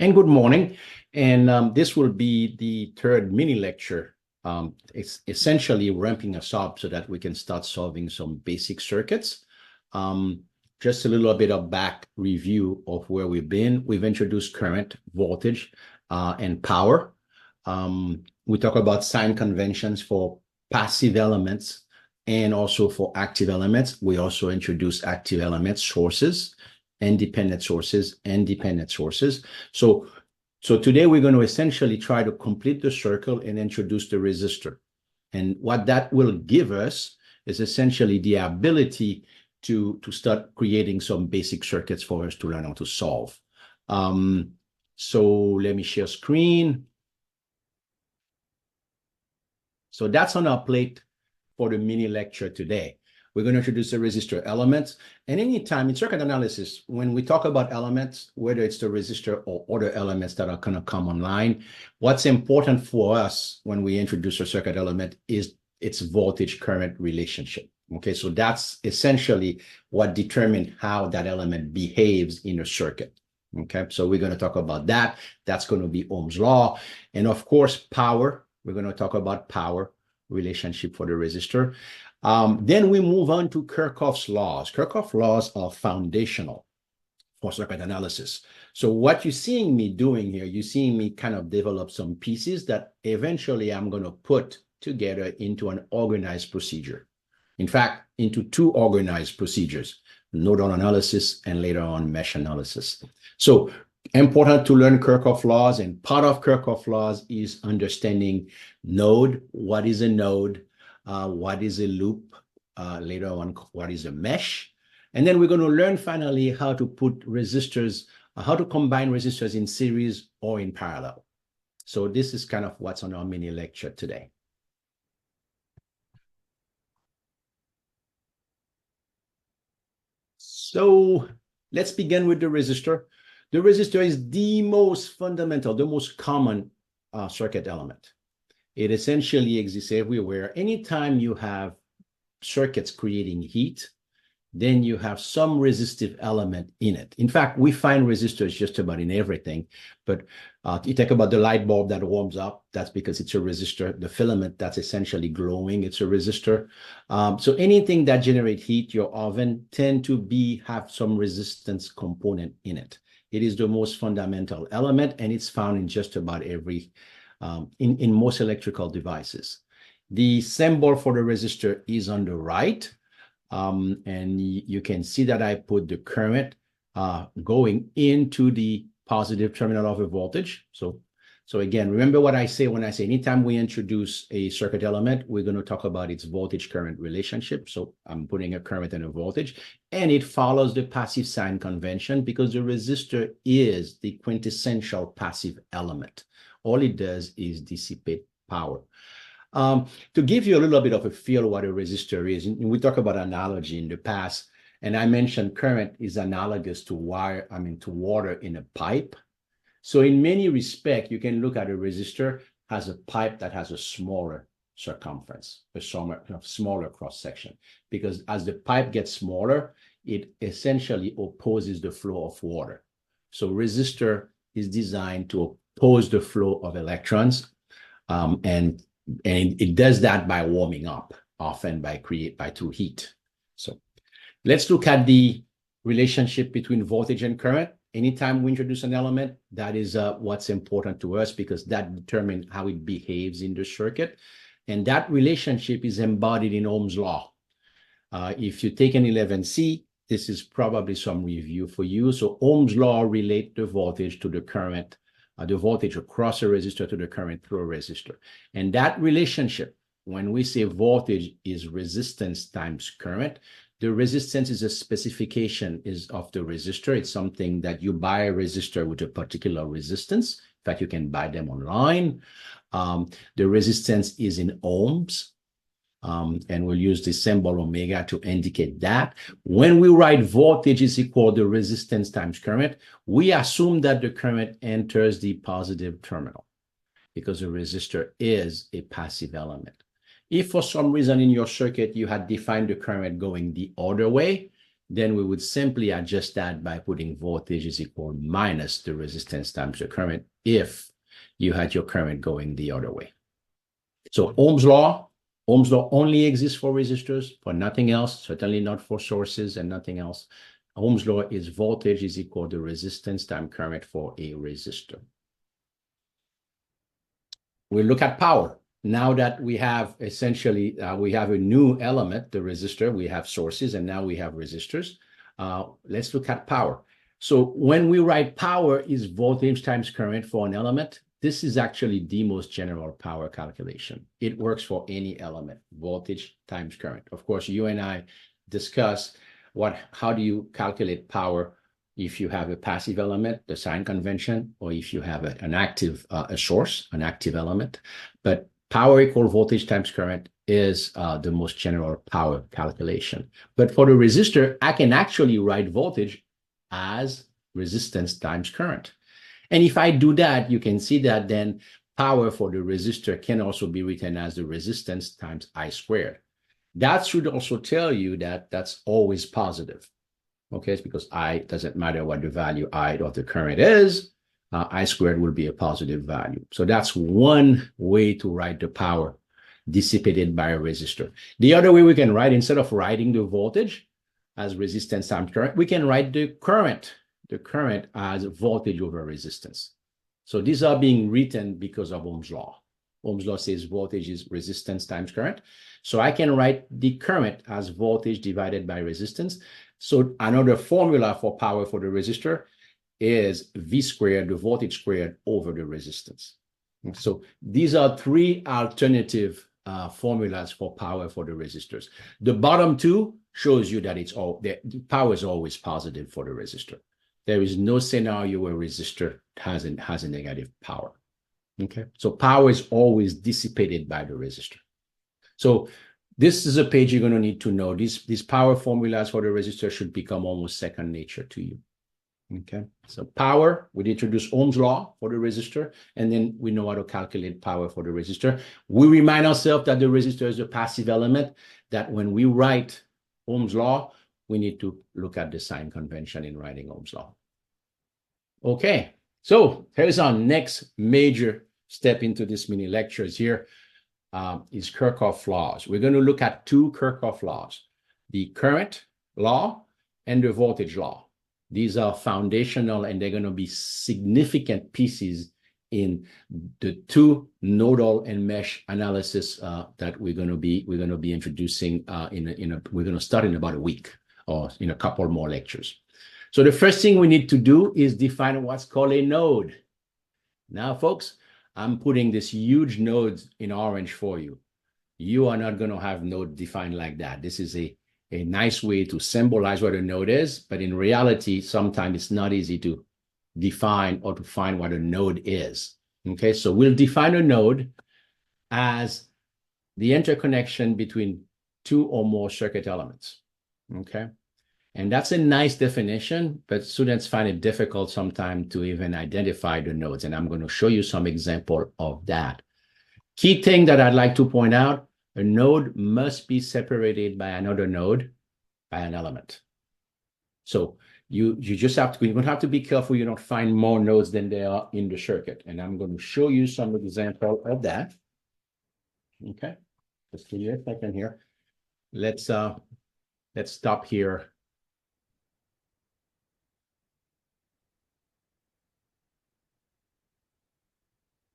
And good morning. And this will be the third mini lecture. It's essentially ramping us up so that we can start solving some basic circuits. Just a little bit of back review of where we've been. We've introduced current, voltage, and power. We talk about sign conventions for passive elements and also for active elements. We also introduce active elements, sources, independent sources, and dependent sources. So today we're going to essentially try to complete the circle and introduce the resistor. And what that will give us is essentially the ability to start creating some basic circuits for us to learn how to solve. So let me share screen. So that's on our plate for the mini lecture today. We're going to introduce the resistor elements. And anytime in circuit analysis, when we talk about elements, whether it's the resistor or other elements that are going to come online, what's important for us when we introduce a circuit element is its voltage current relationship. Okay, so that's essentially what determines how that element behaves in a circuit. Okay, so we're going to talk about that. That's going to be Ohm's law. And of course, power. We're going to talk about power relationship for the resistor. Then we move on to Kirchhoff's laws. Kirchhoff's laws are foundational for circuit analysis. So what you're seeing me doing here, you're seeing me kind of develop some pieces that eventually I'm going to put together into an organized procedure. In fact, into two organized procedures, nodal analysis and later on mesh analysis. So important to learn Kirchhoff laws, and part of Kirchhoff laws is understanding node. What is a node? What is a loop? Later on, what is a mesh? And then we're going to learn finally how to put resistors, how to combine resistors in series or in parallel. So this is kind of what's on our mini lecture today. So let's begin with the resistor. The resistor is the most fundamental, the most common circuit element. It essentially exists everywhere. Anytime you have circuits creating heat, then you have some resistive element in it. In fact, we find resistors just about in everything. But you think about the light bulb that warms up, that's because it's a resistor. The filament that's essentially glowing, it's a resistor. So anything that generates heat, your oven, tend to have some resistance component in it. It is the most fundamental element, and it's found in just about every, in most electrical devices. The symbol for the resistor is on the right. And you can see that I put the current going into the positive terminal of a voltage. So again, remember what I say when I say anytime we introduce a circuit element, we're going to talk about its voltage current relationship. So I'm putting a current and a voltage, and it follows the passive sign convention because the resistor is the quintessential passive element. All it does is dissipate power. To give you a little bit of a feel of what a resistor is, and we talked about analogy in the past, and I mentioned current is analogous to water in a pipe. So in many respects, you can look at a resistor as a pipe that has a smaller circumference, a smaller cross-section, because as the pipe gets smaller, it essentially opposes the flow of water. So resistor is designed to oppose the flow of electrons, and it does that by warming up, often through heat. So let's look at the relationship between voltage and current. Anytime we introduce an element, that is what's important to us because that determines how it behaves in the circuit. And that relationship is embodied in Ohm's law. If you take an 11C, this is probably some review for you. So Ohm's law relates the voltage to the current, the voltage across a resistor to the current through a resistor. And that relationship, when we say voltage is resistance times current, the resistance is a specification of the resistor. It's something that you buy a resistor with a particular resistance. In fact, you can buy them online. The resistance is in ohms. And we'll use the symbol omega to indicate that. When we write voltage is equal to resistance times current, we assume that the current enters the positive terminal because a resistor is a passive element. If for some reason in your circuit you had defined the current going the other way, then we would simply adjust that by putting voltage is equal minus the resistance times the current if you had your current going the other way. So Ohm's law only exists for resistors, for nothing else, certainly not for sources and nothing else. Ohm's law is voltage is equal to resistance times current for a resistor. We look at power. Now that we have essentially, we have a new element, the resistor, we have sources, and now we have resistors. Let's look at power. So when we write power is voltage times current for an element, this is actually the most general power calculation. It works for any element, voltage times current. Of course, you and I discuss how do you calculate power if you have a passive element, the sign convention, or if you have an active a source, an active element. But power equal voltage times current is the most general power calculation. But for the resistor, I can actually write voltage as resistance times current. And if I do that, you can see that then power for the resistor can also be written as the resistance times I squared. That should also tell you that that's always positive. Okay, it's because I doesn't matter what the value I of the current is, I squared will be a positive value. So that's one way to write the power dissipated by a resistor. The other way we can write, instead of writing the voltage as resistance times current, we can write the current as voltage over resistance. So these are being written because of Ohm's law. Ohm's law says voltage is resistance times current. So I can write the current as voltage divided by resistance. So another formula for power for the resistor is V squared, the voltage squared over the resistance. So these are three alternative formulas for power for the resistors. The bottom two shows you that the power is always positive for the resistor. There is no scenario where resistor has a negative power. Okay, so power is always dissipated by the resistor. So this is a page you're going to need to know. These power formulas for the resistor should become almost second nature to you. Okay, so power, we introduce Ohm's law for the resistor, and then we know how to calculate power for the resistor. We remind ourselves that the resistor is a passive element, that when we write Ohm's law, we need to look at the sign convention in writing Ohm's law. Okay, so here's our next major step into this mini lectures here. Is Kirchhoff laws. We're going to look at two Kirchhoff laws, the current law and the voltage law. These are foundational, and they're going to be significant pieces in the two nodal and mesh analysis that we're going to be introducing we're going to start in about a week or in a couple more lectures. So the first thing we need to do is define what's called a node. Now, folks, I'm putting this huge node in orange for you. You are not going to have node defined like that. This is a nice way to symbolize what a node is, but in reality, sometimes it's not easy to define or to find what a node is. Okay, so we'll define a node as the interconnection between two or more circuit elements. Okay, and that's a nice definition, but students find it difficult sometimes to even identify the nodes, and I'm going to show you some example of that. Key thing that I'd like to point out, a node must be separated by another node by an element. So you're going to have to be careful you don't find more nodes than there are in the circuit. And I'm going to show you some example of that. Okay, just give me a second here. Let's stop here.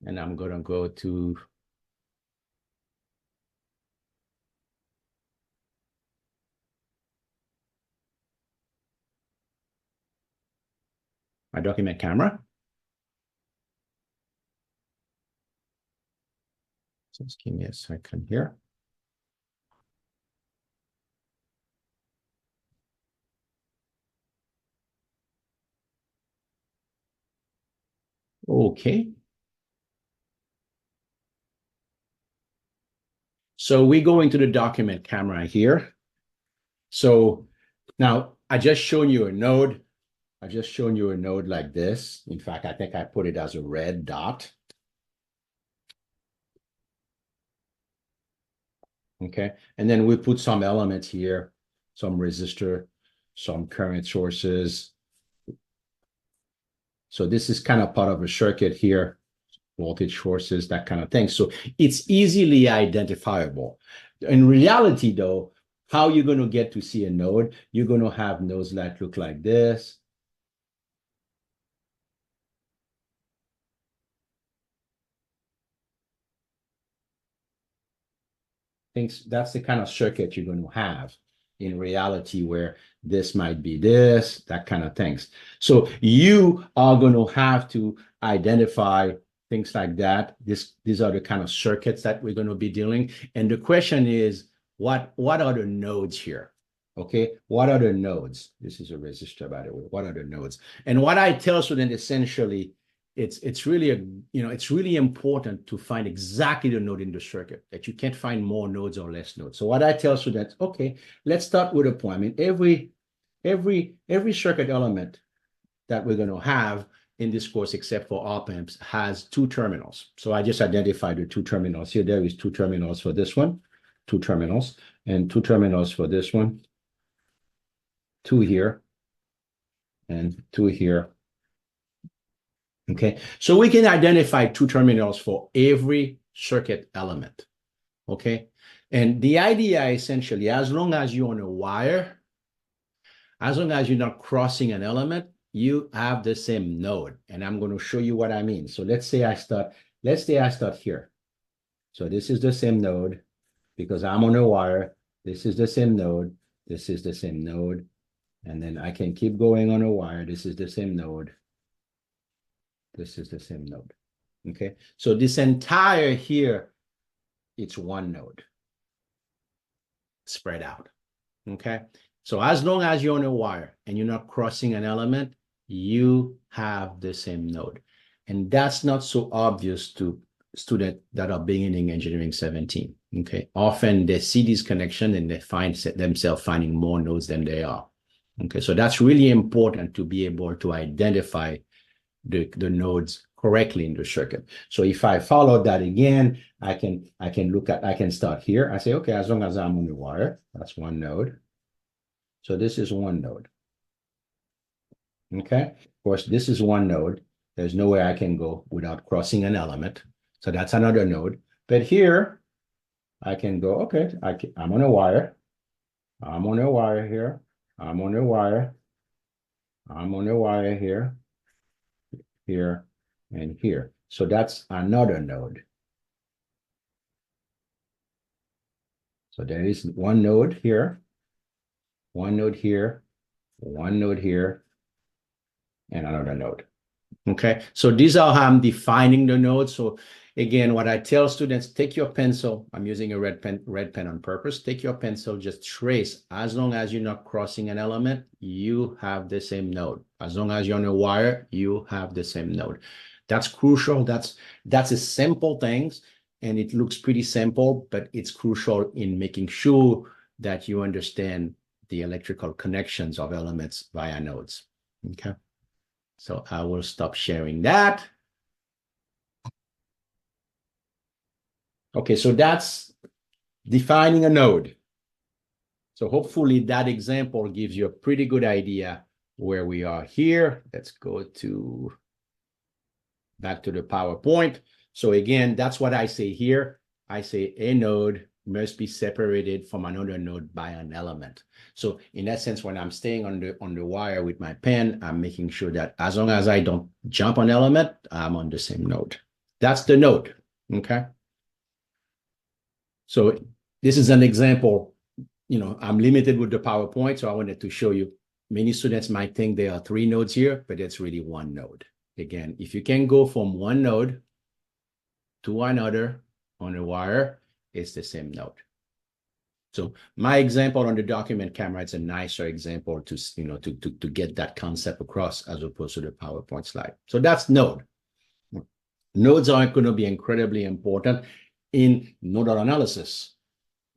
And I'm going to go to my document camera. So just give me a second here. Okay. So we go into the document camera here. So now I just shown you a node. I just shown you a node like this. In fact, I think I put it as a red dot. Okay, and then we put some elements here, some resistor, some current sources. So this is kind of part of a circuit here, voltage sources, that kind of thing. So it's easily identifiable. In reality, though, how you're going to get to see a node, you're going to have nodes that look like this. That's the kind of circuit you're going to have in reality, where this might be this, that kind of things. So you are going to have to identify things like that. These are the kind of circuits that we're going to be dealing. And the question is, what are the nodes here? Okay, what are the nodes? This is a resistor, by the way. What are the nodes? And what I tell students essentially, it's really important to find exactly the node in the circuit, that you can't find more nodes or less nodes. So what I tell students, okay, let's start with a point. I mean, every circuit element that we're going to have in this course, except for op amps, has two terminals. So I just identified the two terminals here. There is two terminals for this one, two terminals, and two terminals for this one, two here, and two here. Okay, so we can identify two terminals for every circuit element. Okay, and the idea essentially, as long as you're on a wire, as long as you're not crossing an element, you have the same node. And I'm going to show you what I mean. So let's say I start here. So this is the same node because I'm on a wire. This is the same node. This is the same node. And then I can keep going on a wire. This is the same node. This is the same node. Okay, so this entire here, it's one node spread out. Okay, so as long as you're on a wire and you're not crossing an element, you have the same node. And that's not so obvious to students that are beginning engineering 17. Okay, often they see this connection and they find themselves finding more nodes than they are. Okay, so that's really important to be able to identify the nodes correctly in the circuit. So if I follow that again, I can start here. I say, okay, as long as I'm on the wire, that's one node. So this is one node. Okay, of course, this is one node. There's no way I can go without crossing an element. So that's another node. But here, I can go, okay, I'm on a wire. I'm on a wire here. I'm on a wire. I'm on a wire here, here, and here. So that's another node. So there is one node here, one node here, one node here, and another node. Okay, so these are how I'm defining the nodes. So again, what I tell students, take your pencil. I'm using a red pen on purpose. Take your pencil, just trace. As long as you're not crossing an element, you have the same node. As long as you're on a wire, you have the same node. That's crucial. That's a simple things, and it looks pretty simple, but it's crucial in making sure that you understand the electrical connections of elements via nodes. Okay. So I will stop sharing that. Okay, so that's defining a node. So hopefully that example gives you a pretty good idea where we are here. Let's go back to the PowerPoint. So again, that's what I say here. I say a node must be separated from another node by an element. So in essence, when I'm staying on the wire with my pen, I'm making sure that as long as I don't jump an element, I'm on the same node. That's the node, okay? So this is an example. You know, I'm limited with the PowerPoint, so I wanted to show you. Many students might think there are 3 nodes here, but it's really one node. Again, if you can go from one node to another on a wire, it's the same node. So my example on the document camera, it's a nicer example to, you know, to get that concept across as opposed to the PowerPoint slide. So that's node. Nodes are going to be incredibly important in nodal analysis.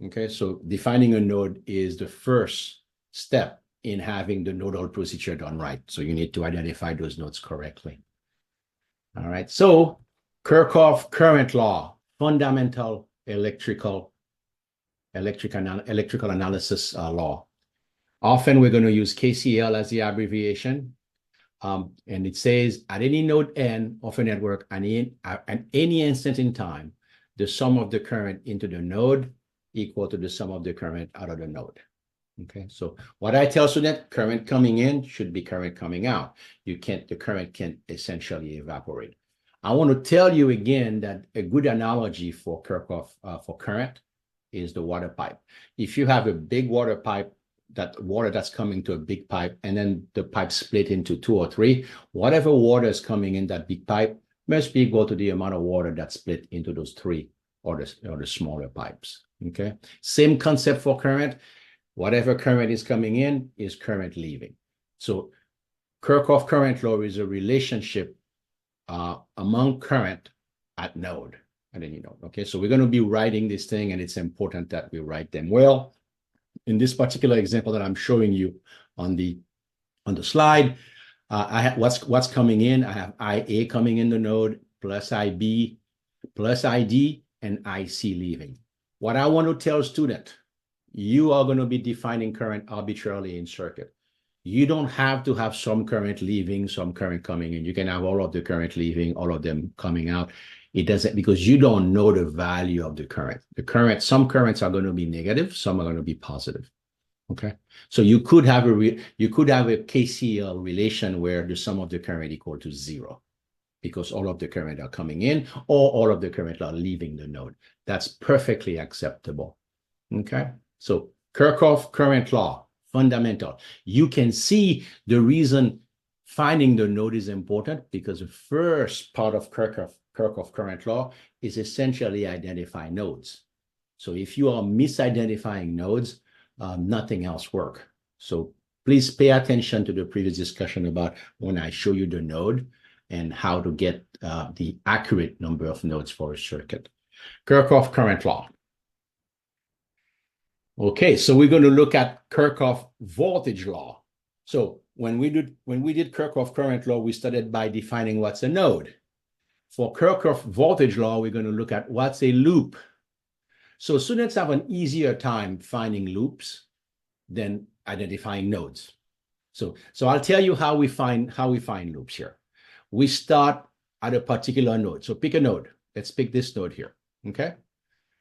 Okay, so defining a node is the first step in having the nodal procedure done right. So you need to identify those nodes correctly. All right, so Kirchhoff current law, fundamental electrical analysis law. Often we're going to use KCL as the abbreviation. And it says at any node N of a network at any instant in time, the sum of the current into the node equal to the sum of the current out of the node. Okay, so what I tell students, current coming in should be current coming out. The current can essentially evaporate. I want to tell you again that a good analogy for Kirchhoff for current is the water pipe. If you have a big water pipe, that water that's coming to a big pipe, and then the pipe split into 2 or 3, whatever water is coming in that big pipe must be equal to the amount of water that's split into those 3 or the smaller pipes. Okay, same concept for current. Whatever current is coming in is current leaving. So Kirchhoff current law is a relationship among current at node. And then okay, so we're going to be writing this thing, and it's important that we write them well. In this particular example that I'm showing you on the slide, I have what's coming in. I have IA coming in the node plus IB plus ID and IC leaving. What I want to tell student, you are going to be defining current arbitrarily in circuit. You don't have to have some current leaving, some current coming in. You can have all of the current leaving, all of them coming out. It doesn't, because you don't know the value of the current. Some currents are going to be negative, some are going to be positive. Okay, so you could have a KCL relation where the sum of the current equal to 0, because all of the current are coming in or all of the current are leaving the node. That's perfectly acceptable. Okay, so Kirchhoff current law, fundamental. You can see the reason finding the node is important, because the first part of Kirchhoff current law is essentially identify nodes. So if you are misidentifying nodes, nothing else works. So please pay attention to the previous discussion about when I show you the node and how to get the accurate number of nodes for a circuit. Kirchhoff current law. Okay, so we're going to look at Kirchhoff voltage law. So when we did Kirchhoff current law, we started by defining what's a node. For Kirchhoff voltage law, we're going to look at what's a loop. So students have an easier time finding loops than identifying nodes. So I'll tell you how we find loops here. We start at a particular node. So pick a node. Let's pick this node here. Okay.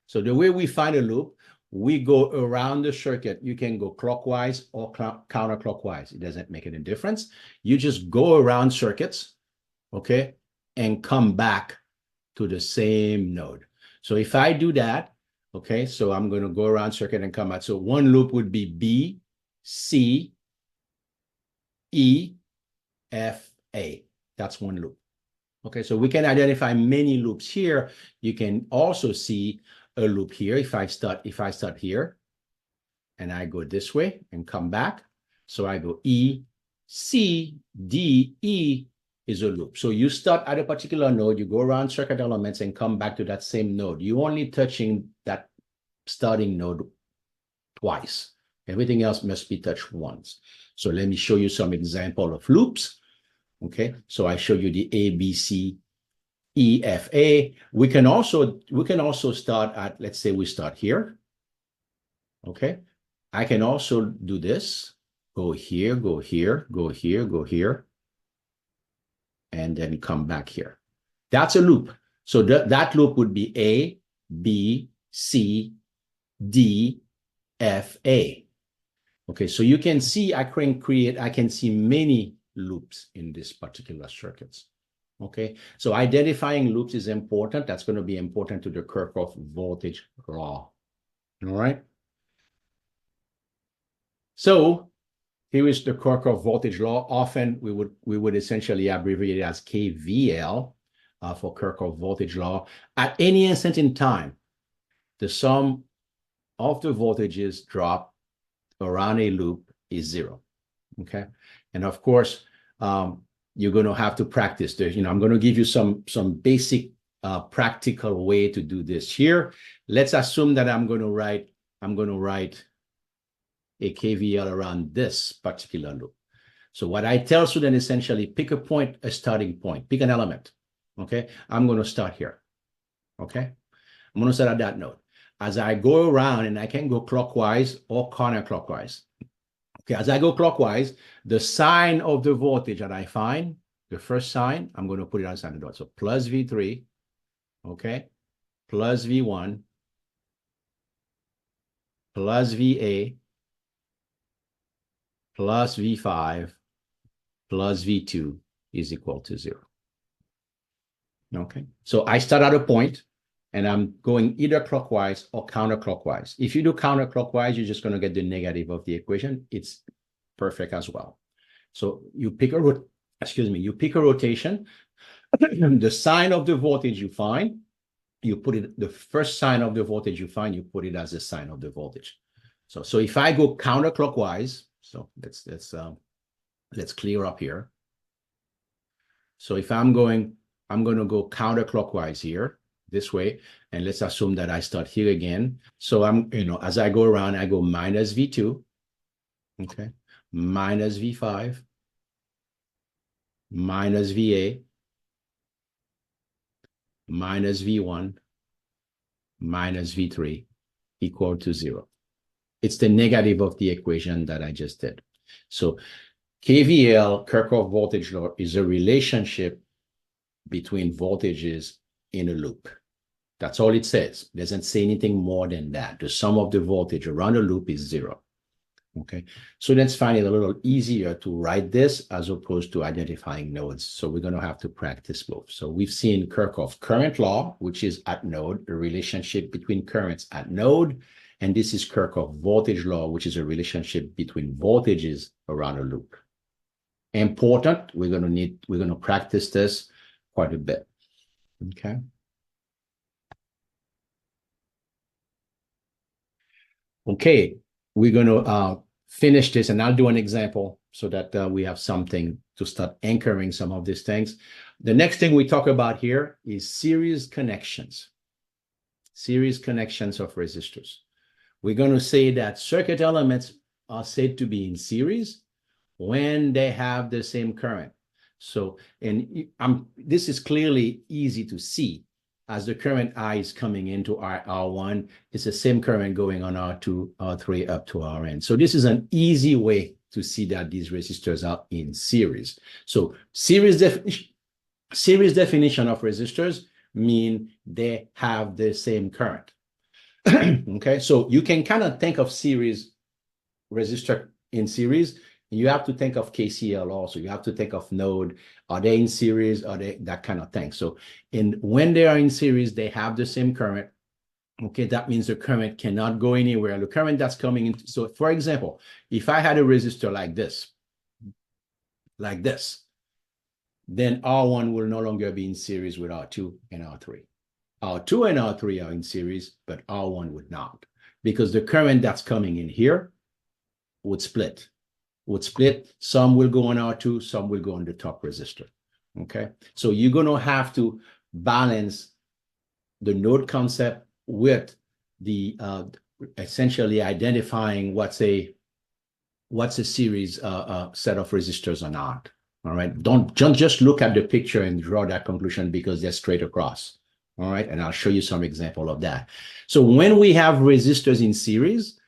So the way we find a loop, we go around the circuit. You can go clockwise or counterclockwise. It doesn't make any difference. You just go around circuits, okay, and come back to the same node. So if I do that, okay, so I'm going to go around circuit and come out. So one loop would be B, C, E, F, A. That's one loop. Okay, so we can identify many loops here. You can also see a loop here. If I start here and I go this way and come back, so I go E, C, D, E is a loop. So you start at a particular node, you go around circuit elements and come back to that same node. You're only touching that starting node twice. Everything else must be touched once. So let me show you some example of loops. Okay, so I show you the A, B, C, E, F, A. We can also start at, let's say we start here. Okay, I can also do this. Go here, go here, go here, go here, and then come back here. That's a loop. So that loop would be A, B, C, D, F, A. Okay, so you can see I can see many loops in this particular circuits. Okay, so identifying loops is important. That's going to be important to the Kirchhoff voltage law. All right. So here is the Kirchhoff voltage law. Often we would essentially abbreviate it as KVL for Kirchhoff voltage law. At any instant in time, the sum of the voltages drop around a loop is 0. Okay, and of course you're going to have to practice this. I'm going to give you some basic practical way to do this here. Let's assume that I'm going to write a KVL around this particular loop. So what I tell students, essentially, pick a point, a starting point, pick an element. Okay, I'm going to start here. Okay, I'm going to start at that node. As I go around, and I can go clockwise or counterclockwise. Okay, as I go clockwise, the sign of the voltage that I find, the first sign, I'm going to put it on the dot. So plus V3, okay, plus V1, plus VA, plus V5, plus V2 is equal to 0. Okay, so I start at a point and I'm going either clockwise or counterclockwise. If you do counterclockwise, you're just going to get the negative of the equation. It's perfect as well. So you pick a rotation. The sign of the voltage you find, you put it, the first sign of the voltage you find, you put it as the sign of the voltage. So if I go counterclockwise, so let's clear up here. So if I'm going to go counterclockwise here, this way, and let's assume that I start here again. So as I go around, I go minus V2, okay, minus V5, minus VA, minus V1, minus V3 equal to 0. It's the negative of the equation that I just did. So KVL, Kirchhoff voltage law, is a relationship between voltages in a loop. That's all it says. It doesn't say anything more than that. The sum of the voltage around a loop is 0. Okay, so let's find it a little easier to write this as opposed to identifying nodes. So we're going to have to practice both. So we've seen Kirchhoff current law, which is at node, a relationship between currents at node. And this is Kirchhoff voltage law, which is a relationship between voltages around a loop. Important, we're going to practice this quite a bit. Okay. Okay, we're going to finish this, and I'll do an example so that we have something to start anchoring some of these things. The next thing we talk about here is series connections of resistors. We're going to say that circuit elements are said to be in series when they have the same current. So, and this is clearly easy to see. As the current I is coming into R1, it's the same current going on R2, R3 up to Rn. So this is an easy way to see that these resistors are in series. So series definition of resistors mean they have the same current. Okay, so you can kind of think of series resistor in series. You have to think of KCL also. You have to think of node. Are they in series? Are they that kind of thing? So when they are in series, they have the same current. Okay, that means the current cannot go anywhere. The current that's coming in. So for example, if I had a resistor like this, then R1 will no longer be in series with R2 and R3. R2 and R3 are in series, but R1 would not, because the current that's coming in here would split. Some will go on R2, some will go on the top resistor. Okay, so you're going to have to balance the node concept with the essentially identifying what's a series set of resistors or not. All right, don't just look at the picture and draw that conclusion because they're straight across. All right, and I'll show you some example of that. So when we have resistors in series,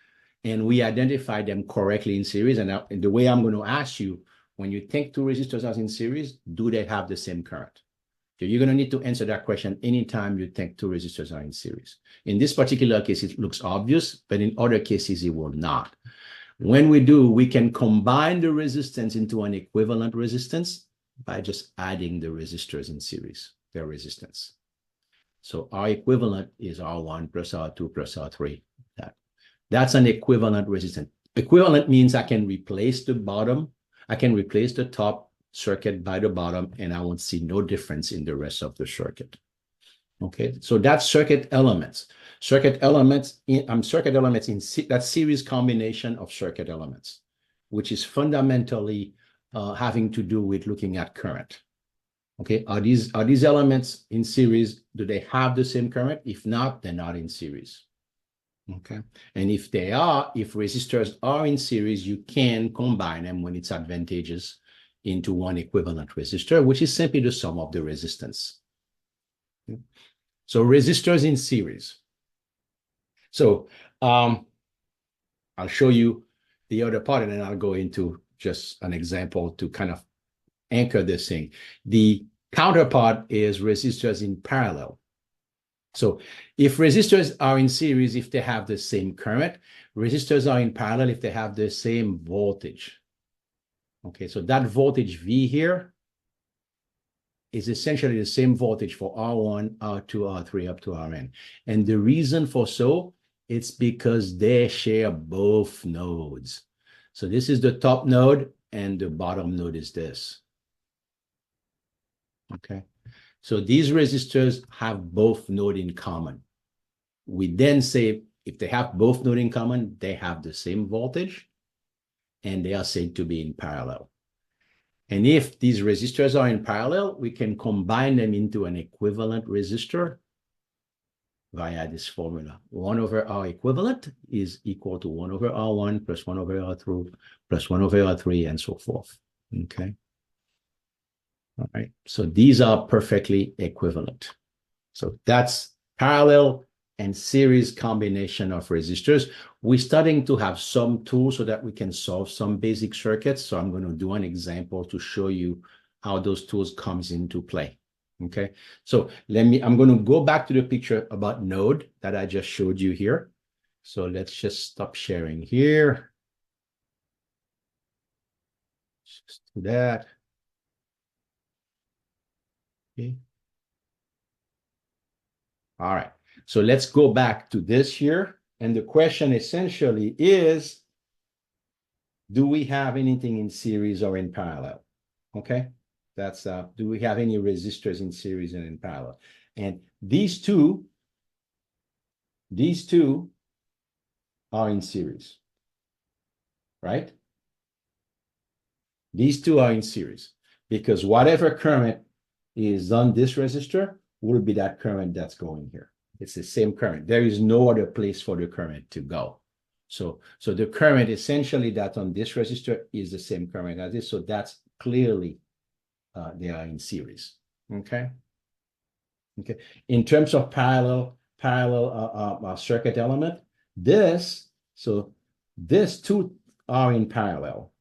and we identify them correctly in series. And the way I'm going to ask you, when you think two resistors are in series, do they have the same current? So you're going to need to answer that question anytime you think two resistors are in series. In this particular case, it looks obvious, but in other cases, it will not. When we do, we can combine the resistance into an equivalent resistance by just adding the resistors in series, their resistance. So our equivalent is R1 plus R2 plus R3. That's an equivalent resistance. Equivalent means I can replace the bottom, I can replace the top circuit by the bottom, and I won't see no difference in the rest of the circuit. Okay, so that's circuit elements. Circuit elements in that series combination of circuit elements, which is fundamentally having to do with looking at current. Okay, are these elements in series? Do they have the same current? If not, they're not in series. Okay, and if resistors are in series, you can combine them when it's advantageous into one equivalent resistor, which is simply the sum of the resistance. Okay. So resistors in series. So I'll show you the other part, and then I'll go into just an example to kind of anchor this thing. The counterpart is resistors in parallel. So if resistors are in series, if they have the same current, resistors are in parallel if they have the same voltage. Okay, so that voltage V here is essentially the same voltage for R1, R2, R3, up to Rn. And the reason for so, it's because they share both nodes. So this is the top node, and the bottom node is this. Okay, so these resistors have both nodes in common. We then say if they have both nodes in common, they have the same voltage, and they are said to be in parallel. And if these resistors are in parallel, we can combine them into an equivalent resistor via this formula. 1 over R equivalent is equal to 1 over R1 plus 1 over R2 plus 1 over R3 and so forth. Okay. All right. So these are perfectly equivalent. So that's parallel and series combination of resistors. We're starting to have some tools so that we can solve some basic circuits. So I'm going to do an example to show you how those tools comes into play. Okay, so I'm going to go back to the picture about node that I just showed you here. So let's just stop sharing here. Just do that. Okay. All right. So let's go back to this here. And the question essentially is, do we have anything in series or in parallel? Okay. That's, do we have any resistors in series and in parallel? And these two are in series, right? These two are in series because whatever current is on this resistor will be that current that's going here. It's the same current. There is no other place for the current to go. So the current essentially that on this resistor is the same current as this. So that's clearly they are in series. Okay. Okay. In terms of parallel circuit element, these two are in parallel.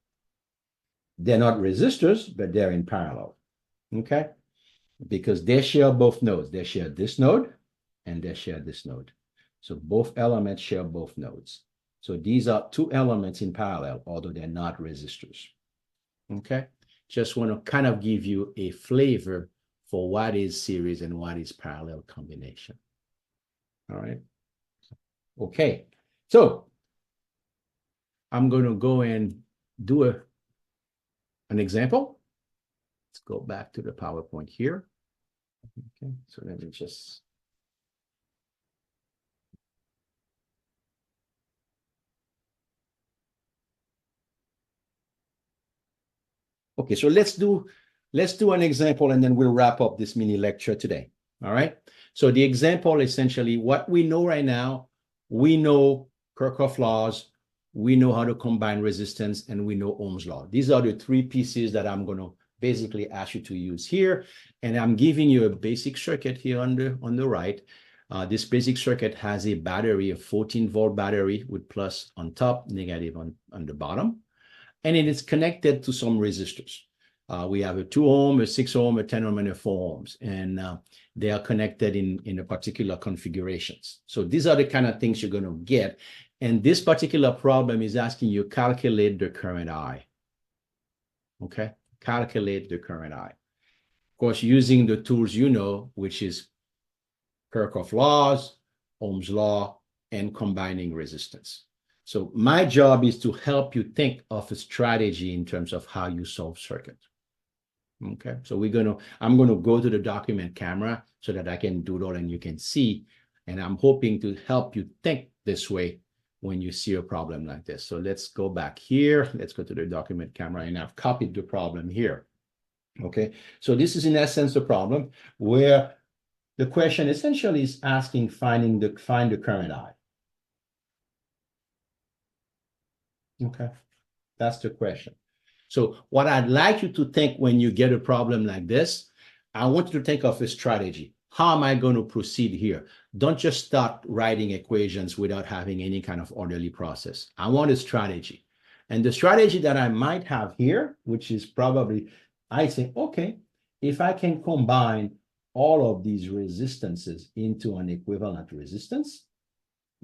They're not resistors, but they're in parallel. Okay. Because they share both nodes. They share this node and they share this node. So both elements share both nodes. So these are two elements in parallel, although they're not resistors. Okay. Just want to kind of give you a flavor for what is series and what is parallel combination. All right. Okay. So I'm going to go and do an example. Let's go back to the PowerPoint here. Okay, so let me just. Okay, so let's do an example and then we'll wrap up this mini lecture today. All right. So the example essentially what we know right now, we know Kirchhoff laws, we know how to combine resistance, and we know Ohm's law. These are the three pieces that I'm going to basically ask you to use here. And I'm giving you a basic circuit here on the right. This basic circuit has a battery, a 14-volt battery with plus on top, negative on the bottom. And it is connected to some resistors. We have a 2 ohm, a 6 ohm, a 10 ohm, and a 4 ohms. And they are connected in a particular configurations. So these are the kind of things you're going to get. And this particular problem is asking you calculate the current I. Okay, calculate the current I. Of course, using the tools you know, which is Kirchhoff laws, Ohm's law, and combining resistance. So my job is to help you think of a strategy in terms of how you solve circuit. Okay, so I'm going to go to the document camera so that I can do it all and you can see. And I'm hoping to help you think this way when you see a problem like this. So let's go back here. Let's go to the document camera, and I've copied the problem here. Okay, so this is in essence the problem where the question essentially is asking find the current I. Okay, that's the question. So what I'd like you to think when you get a problem like this, I want you to think of a strategy. How am I going to proceed here? Don't just start writing equations without having any kind of orderly process. I want a strategy. And the strategy that I might have here, which is probably, I say, okay, if I can combine all of these resistances into an equivalent resistance,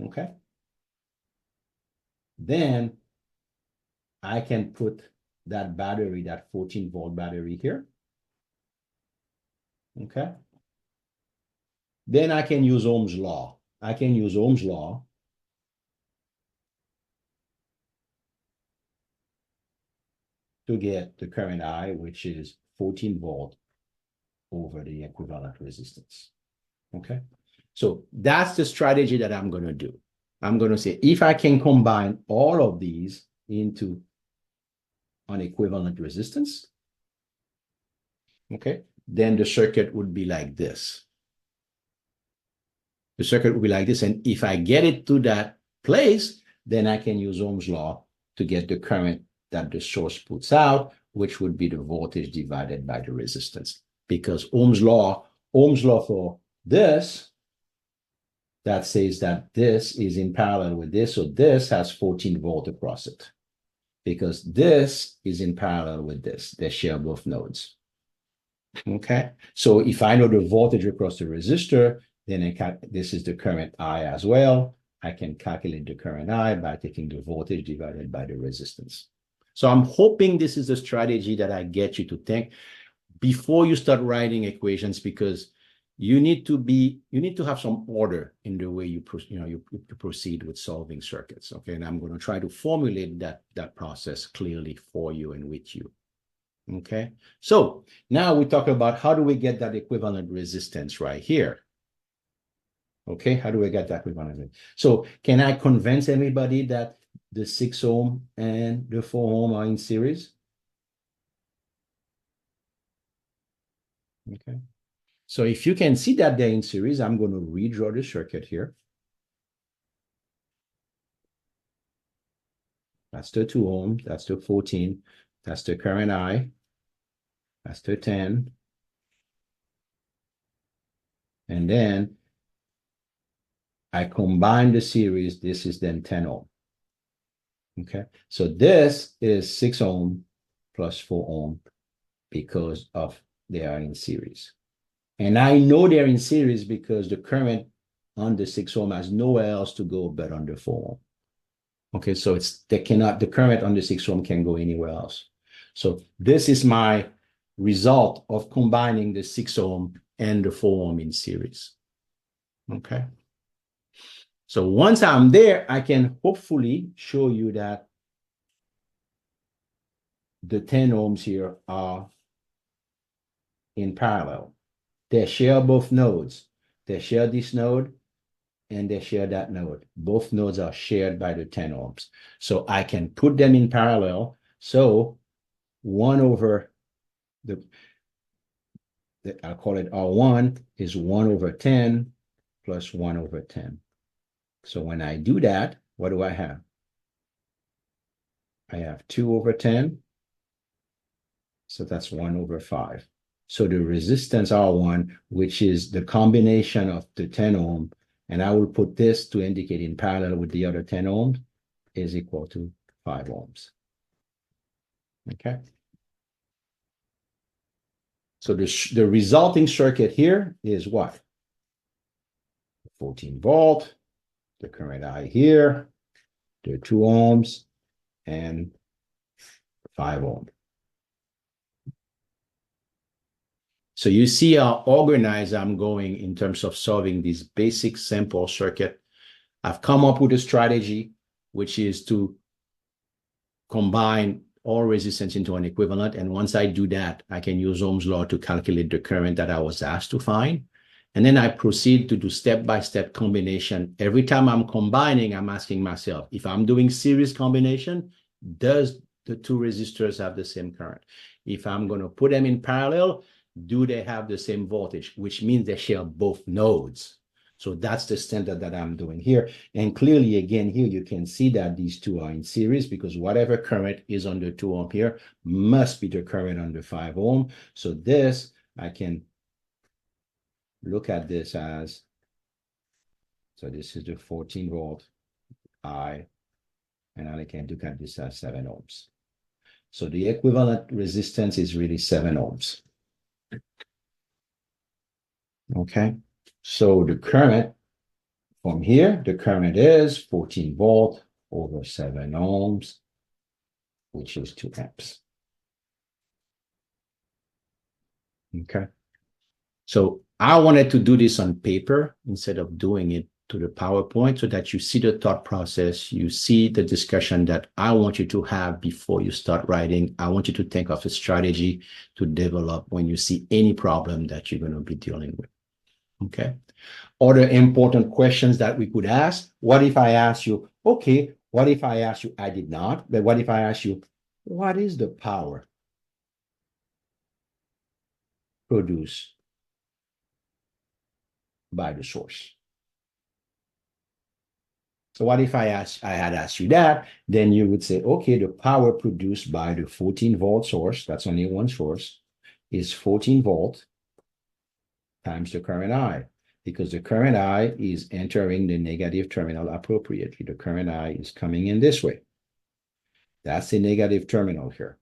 okay, then I can put that battery, that 14-volt battery here, okay? Then I can use Ohm's law. I can use Ohm's law to get the current I, which is 14 volt over the equivalent resistance, okay? So that's the strategy that I'm going to do. I'm going to say, if I can combine all of these into an equivalent resistance, okay, then the circuit would be like this. The circuit would be like this. And if I get it to that place, then I can use Ohm's law to get the current that the source puts out, which would be the voltage divided by the resistance. Because Ohm's law for this, that says that this is in parallel with this. So this has 14 volt across it. Because this is in parallel with this. They share both nodes. Okay. So if I know the voltage across the resistor, then this is the current I as well. I can calculate the current I by taking the voltage divided by the resistance. So I'm hoping this is a strategy that I get you to think before you start writing equations, because you need to have some order in the way you proceed with solving circuits. Okay, and I'm going to try to formulate that process clearly for you and with you. Okay, so now we talk about how do we get that equivalent resistance right here. Okay, how do we get that equivalent? So can I convince everybody that the 6 ohm and the 4 ohm are in series? Okay, so if you can see that they're in series, I'm going to redraw the circuit here. That's the 2 ohm, that's the 14, that's the current I, that's the 10. And then I combine the series, this is then 10 ohm. Okay, so this is 6 ohm plus 4 ohm because of they are in series. And I know they're in series because the current on the 6 ohm has nowhere else to go but on the 4 ohm. Okay, so the current on the 6 ohm can go anywhere else. So this is my result of combining the 6 ohm and the 4 ohm in series. Okay. So once I'm there, I can hopefully show you that the 10 ohms here are in parallel. They share both nodes. They share this node and they share that node. Both nodes are shared by the 10 ohms. So I can put them in parallel. So 1 over I'll call it R1 is 1 over 10 plus 1 over 10. So when I do that, what do I have? I have 2 over 10. So that's 1 over 5. So the resistance R1, which is the combination of the 10 ohm, and I will put this to indicate in parallel with the other 10 ohms, is equal to 5 ohms. Okay. So the resulting circuit here is what? 14 volt, the current I here, the 2 ohms, and 5 ohm. So you see how organized I'm going in terms of solving this basic simple circuit. I've come up with a strategy, which is to combine all resistance into an equivalent. And once I do that, I can use Ohm's law to calculate the current that I was asked to find. And then I proceed to do step-by-step combination. Every time I'm combining, I'm asking myself, if I'm doing series combination, does the 2 resistors have the same current? If I'm going to put them in parallel, do they have the same voltage, which means they share both nodes? So that's the standard that I'm doing here. And clearly, again, here you can see that these 2 are in series because whatever current is on the 2 ohm here must be the current on the 5 ohm. So this, I can look at this as, so this is the 14 volt I, And I can look at this as 7 ohms. So the equivalent resistance is really 7 ohms. Okay, so the current from here, the current is 14 volt over 7 ohms, which is 2 amps. Okay, so I wanted to do this on paper instead of doing it to the PowerPoint so that you see the thought process, you see the discussion that I want you to have before you start writing. I want you to think of a strategy to develop when you see any problem that you're going to be dealing with. Okay. Other important questions that we could ask. What if I ask you, okay, what if I ask you, I did not, but what if I ask you, what is the power produced by the source? So what if I had asked you that, then you would say, okay, the power produced by the 14 volt source, that's only one source, is 14 volt times the current I, because the current I is entering the negative terminal appropriately. The current I is coming in this way. That's the negative terminal here.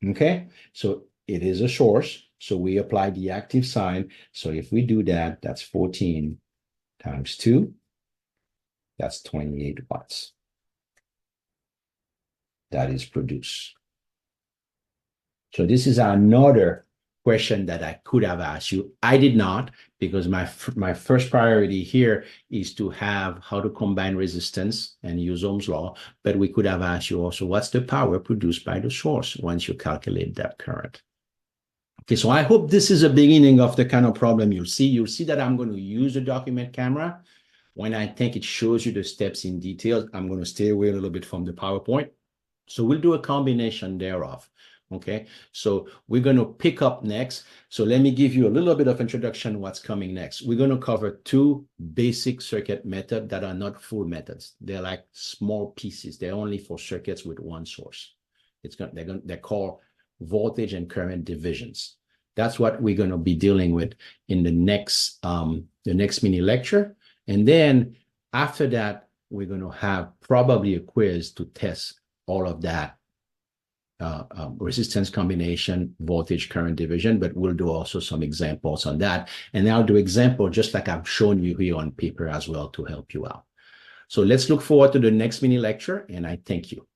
Okay, so it is a source. So we apply the active sign. So if we do that, that's 14 times 2. That's 28 watts. That is produced. So this is another question that I could have asked you. I did not, because my first priority here is to have how to combine resistance and use Ohm's law. But we could have asked you also, what's the power produced by the source once you calculate that current? Okay, so I hope this is a beginning of the kind of problem you'll see. You'll see that I'm going to use the document camera. When I think it shows you the steps in detail, I'm going to stay away a little bit from the PowerPoint. So we'll do a combination thereof. Okay, so we're going to pick up next. So let me give you a little bit of introduction what's coming next. We're going to cover 2 basic circuit methods that are not full methods. They're like small pieces. They're only for circuits with one source. They're called voltage and current divisions. That's what we're going to be dealing with in the next mini lecture. And then after that, we're going to have probably a quiz to test all of that. Resistance combination, voltage, current division, but we'll do also some examples on that. And I'll do example just like I've shown you here on paper as well to help you out. So let's look forward to the next mini lecture, and I thank you.